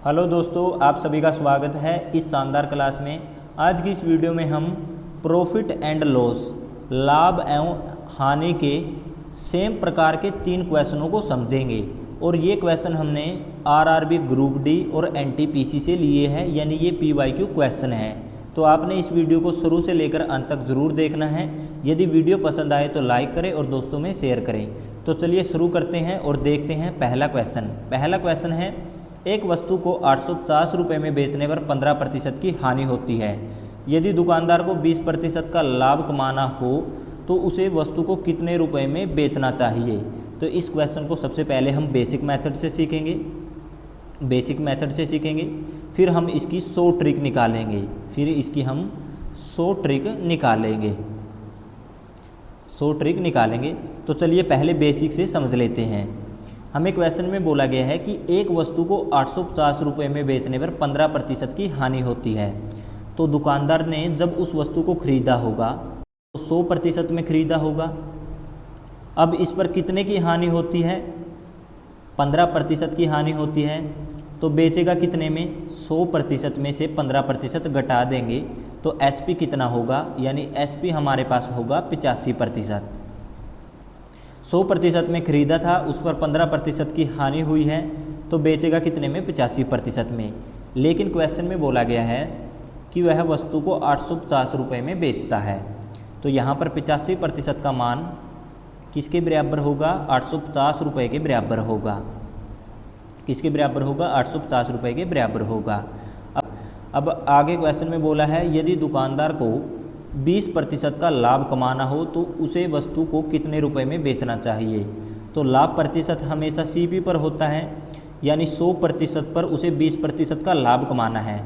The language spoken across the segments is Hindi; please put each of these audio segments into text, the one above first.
हेलो दोस्तों, आप सभी का स्वागत है इस शानदार क्लास में। आज की इस वीडियो में हम प्रॉफिट एंड लॉस, लाभ एवं हानि के सेम प्रकार के 3 क्वेश्चनों को समझेंगे। और ये क्वेश्चन हमने आरआरबी ग्रुप डी और एनटीपीसी से लिए हैं, यानी ये पीवाईक्यू क्वेश्चन है। तो आपने इस वीडियो को शुरू से लेकर अंत तक ज़रूर देखना है। यदि वीडियो पसंद आए तो लाइक करें और दोस्तों में शेयर करें। तो चलिए शुरू करते हैं और देखते हैं पहला क्वेश्चन है, एक वस्तु को 850 रुपये में बेचने पर 15% की हानि होती है। यदि दुकानदार को 20% का लाभ कमाना हो तो उसे वस्तु को कितने रुपए में बेचना चाहिए। तो इस क्वेश्चन को सबसे पहले हम बेसिक मेथड से सीखेंगे, फिर हम इसकी 100 ट्रिक निकालेंगे, 100 ट्रिक निकालेंगे। तो चलिए पहले बेसिक से समझ लेते हैं। हमें क्वेश्चन में बोला गया है कि एक वस्तु को 850 रुपये में बेचने पर 15% की हानि होती है। तो दुकानदार ने जब उस वस्तु को खरीदा होगा तो 100% में खरीदा होगा। अब इस पर कितने की हानि होती है? 15% की हानि होती है। तो बेचेगा कितने में? 100% में से 15% घटा देंगे तो एसपी कितना होगा, यानी एसपी हमारे पास होगा 85%। 100% में खरीदा था, उस पर 15% की हानि हुई है, तो बेचेगा कितने में? 85% में। लेकिन क्वेश्चन में बोला गया है कि वह वस्तु को 850 रुपये में बेचता है। तो यहाँ पर 85% का मान किसके बराबर होगा? 850 रुपये के बराबर होगा। किसके बराबर होगा? 850 रुपये के बराबर होगा। अब आगे क्वेश्चन में बोला है, यदि दुकानदार को 20% का लाभ कमाना हो तो उसे वस्तु को कितने रुपए में बेचना चाहिए। तो लाभ प्रतिशत हमेशा सीपी पर होता है, यानी 100% पर उसे 20% का लाभ कमाना है।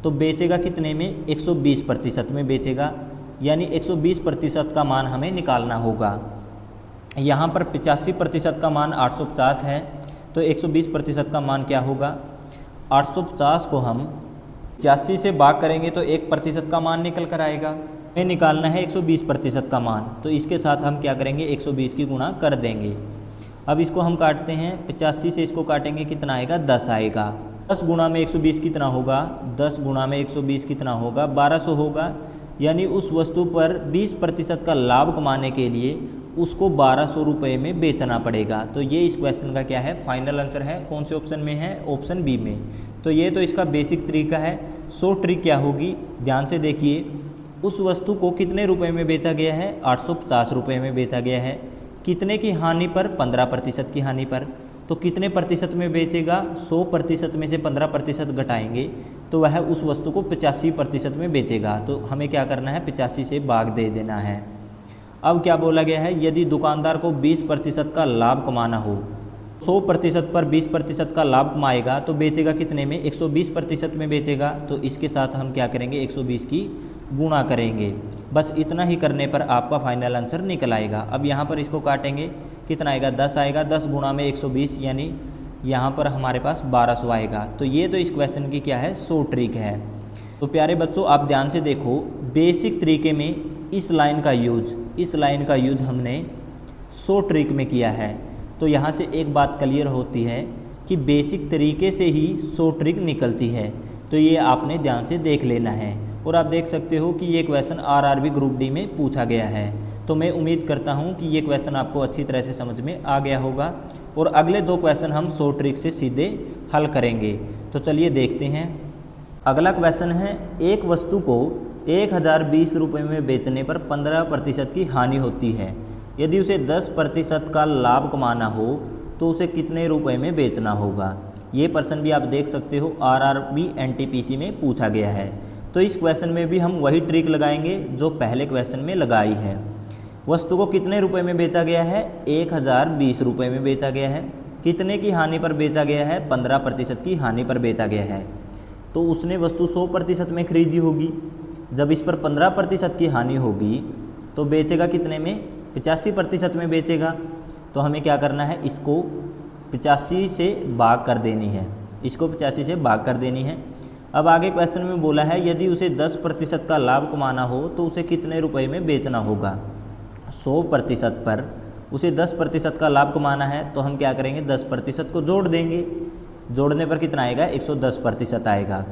तो बेचेगा कितने में? 120% में बेचेगा, यानी 120% का मान हमें निकालना होगा। यहाँ पर 85% का मान 850 है, तो 120% का मान क्या होगा? 850 को हम 85 से भाग करेंगे तो 1% का मान निकल कर आएगा। हमें निकालना है 120% का मान, तो इसके साथ हम क्या करेंगे? 120 की गुणा कर देंगे। अब इसको हम काटते हैं, 85 से इसको काटेंगे, कितना आएगा? 10 आएगा। 10 गुणा में 120 कितना होगा? 10 गुणा में 120 कितना होगा? 1200 होगा। यानी उस वस्तु पर 20% का लाभ कमाने के लिए उसको 1200 रुपये में बेचना पड़ेगा। तो ये इस क्वेश्चन का क्या है? फाइनल आंसर है। कौन से ऑप्शन में है? ऑप्शन बी में। तो ये तो इसका बेसिक तरीका है। 100 ट्रिक क्या होगी, ध्यान से देखिए। उस वस्तु को कितने रुपए में बेचा गया है? 850 रुपये में बेचा गया है। कितने की हानि पर? 15% की हानि पर। तो कितने प्रतिशत में बेचेगा? 100% में से 15% घटाएंगे तो वह उस वस्तु को 85% में बेचेगा। तो हमें क्या करना है? 85 से भाग दे देना है। अब क्या बोला गया है? यदि दुकानदार को 20% का लाभ कमाना हो, 100% पर 20% का लाभ कमाएगा तो बेचेगा कितने में? 120% में बेचेगा। तो इसके साथ हम क्या करेंगे? 120 की गुणा करेंगे। बस इतना ही करने पर आपका फाइनल आंसर निकल आएगा। अब यहाँ पर इसको काटेंगे, कितना आएगा? 10 आएगा। 10 गुणा में 120, यानी यहाँ पर हमारे पास 1200 आएगा। तो ये तो इस क्वेश्चन की क्या है? 100 ट्रिक है। तो प्यारे बच्चों, आप ध्यान से देखो, बेसिक तरीके में इस लाइन का यूज हमने 100 ट्रिक में किया है। तो यहाँ से एक बात क्लियर होती है कि बेसिक तरीके से ही 100 ट्रिक निकलती है। तो ये आपने ध्यान से देख लेना है। और आप देख सकते हो कि ये क्वेश्चन आरआरबी ग्रुप डी में पूछा गया है। तो मैं उम्मीद करता हूँ कि ये क्वेश्चन आपको अच्छी तरह से समझ में आ गया होगा। और अगले 2 क्वेश्चन हम 100 ट्रिक से सीधे हल करेंगे। तो चलिए देखते हैं। अगला क्वेश्चन है, एक वस्तु को 1020 रुपये में बेचने पर 15% की हानि होती है। यदि उसे 10% का लाभ कमाना हो तो उसे कितने रुपए में बेचना होगा। ये प्रश्न भी आप देख सकते हो आरआरबी एनटीपीसी में पूछा गया है। तो इस क्वेश्चन में भी हम वही ट्रिक लगाएंगे जो पहले क्वेश्चन में लगाई है। वस्तु को कितने रुपए में बेचा गया है? 1020 रुपये में बेचा गया है। कितने की हानि पर बेचा गया है? 15% की हानि पर बेचा गया है। तो उसने वस्तु 100% में खरीदी होगी। जब इस पर 15% की हानि होगी तो बेचेगा कितने में? 85% में बेचेगा। तो हमें क्या करना है? इसको 85 से भाग कर देनी है। अब आगे क्वेश्चन में बोला है, यदि उसे 10% का लाभ कमाना हो तो उसे कितने रुपए में बेचना होगा। 100% पर उसे 10% का लाभ कमाना है, तो हम क्या करेंगे? 10% को जोड़ देंगे। जोड़ने पर कितना आएगा, 110% आएगा।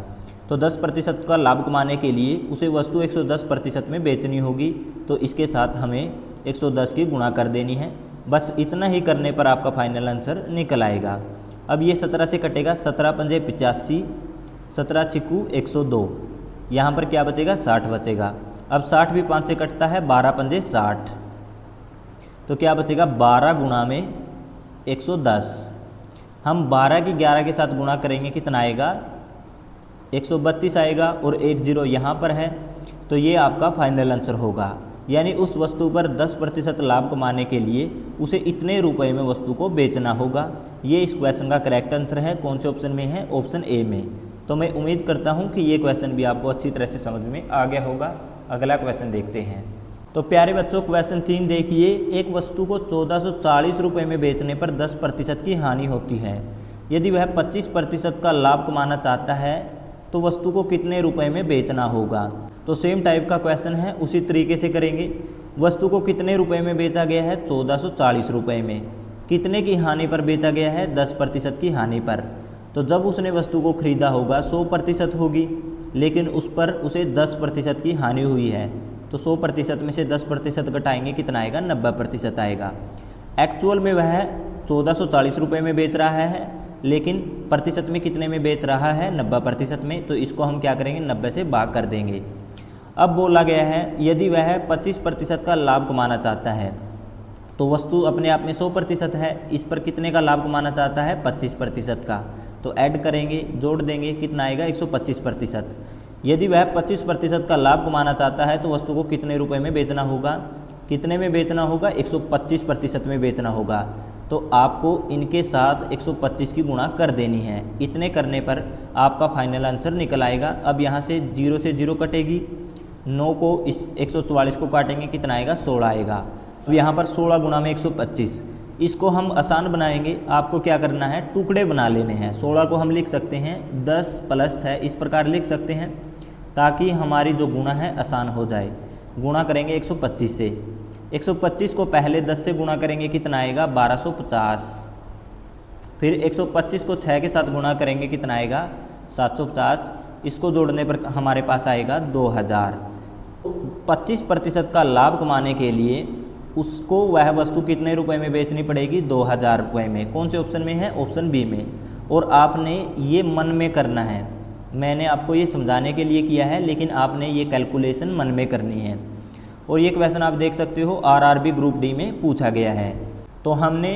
तो 10% का लाभ कमाने के लिए उसे वस्तु 110% में बेचनी होगी, तो इसके साथ हमें 110 की गुणा कर देनी है। बस इतना ही करने पर आपका फाइनल आंसर निकल आएगा। अब ये 17 से कटेगा, 17 पंजे 85, 17 छिक्कू 102, यहाँ पर क्या बचेगा, 60 बचेगा। अब 60 भी 5 से कटता है, 12 पंजे 60, तो क्या बचेगा, 12 गुणा में 110। हम 12 की 11 के साथ गुणा करेंगे, कितना आएगा, 132 आएगा, और 1 0 यहाँ पर है, तो ये आपका फाइनल आंसर होगा। यानी उस वस्तु पर 10% लाभ कमाने के लिए उसे इतने रुपए में वस्तु को बेचना होगा। ये इस क्वेश्चन का करेक्ट आंसर है। कौन से ऑप्शन में है, ऑप्शन ए में। तो मैं उम्मीद करता हूँ कि ये क्वेश्चन भी आपको अच्छी तरह से समझ में आ गया होगा। अगला क्वेश्चन देखते हैं। तो प्यारे बच्चों, क्वेश्चन 3 देखिए। एक वस्तु को 1440 रुपये में बेचने पर 10% की हानि होती है। यदि वह 25% का लाभ कमाना चाहता है तो वस्तु को कितने रुपए में बेचना होगा। तो सेम टाइप का क्वेश्चन है, उसी तरीके से करेंगे। वस्तु को कितने रुपए में बेचा गया है, 1440 रुपये में। कितने की हानि पर बेचा गया है, 10% की हानि पर। तो जब उसने वस्तु को खरीदा होगा 100% होगी, लेकिन उस पर उसे 10% की हानि हुई है। तो 100% में से 10% घटाएंगे, कितना आएगा, 90% आएगा। एक्चुअल में वह 1440 रुपये में बेच रहा है, लेकिन प्रतिशत में कितने में बेच रहा है, 90% में। तो इसको हम क्या करेंगे, 90 से भाग कर देंगे। अब बोला गया है यदि वह 25% का लाभ कमाना चाहता है, तो वस्तु अपने आप में 100% है, इस पर कितने का लाभ कमाना चाहता है, 25% का। तो ऐड करेंगे, जोड़ देंगे, कितना आएगा, 125%। यदि वह 25% का लाभ कमाना चाहता है तो वस्तु को कितने रुपए में बेचना होगा, कितने में बेचना होगा, 125% में बेचना होगा। तो आपको इनके साथ 125 की गुणा कर देनी है। इतने करने पर आपका फाइनल आंसर निकल आएगा। अब यहाँ से 0 से 0 कटेगी, 9 को इस 144 को काटेंगे, कितना आएगा, 16 आएगा। अब यहाँ पर 16 गुणा में 125, इसको हम आसान बनाएंगे। आपको क्या करना है, टुकड़े बना लेने हैं। 16 को हम लिख सकते हैं 10 + 6, इस प्रकार लिख सकते हैं, ताकि हमारी जो गुणा है आसान हो जाए। गुणा करेंगे 125 से, 125 को पहले 10 से गुणा करेंगे, कितना आएगा, 1250। फिर 125 को 6 के साथ गुणा करेंगे, कितना आएगा, 750। इसको जोड़ने पर हमारे पास आएगा 2000। 25% का लाभ कमाने के लिए उसको वह वस्तु कितने रुपए में बेचनी पड़ेगी, 2000 रुपये में। कौन से ऑप्शन में है, ऑप्शन बी में। और आपने ये मन में करना है, मैंने आपको ये समझाने के लिए किया है, लेकिन आपने ये कैलकुलेशन मन में करनी है। और ये क्वेश्चन आप देख सकते हो आरआरबी ग्रुप डी में पूछा गया है। तो हमने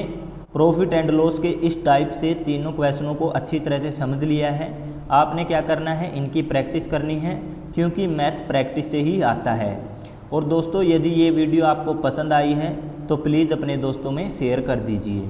प्रॉफिट एंड लॉस के इस टाइप से तीनों क्वेश्चनों को अच्छी तरह से समझ लिया है। आपने क्या करना है, इनकी प्रैक्टिस करनी है, क्योंकि मैथ प्रैक्टिस से ही आता है। और दोस्तों, यदि ये वीडियो आपको पसंद आई है तो प्लीज़ अपने दोस्तों में शेयर कर दीजिए।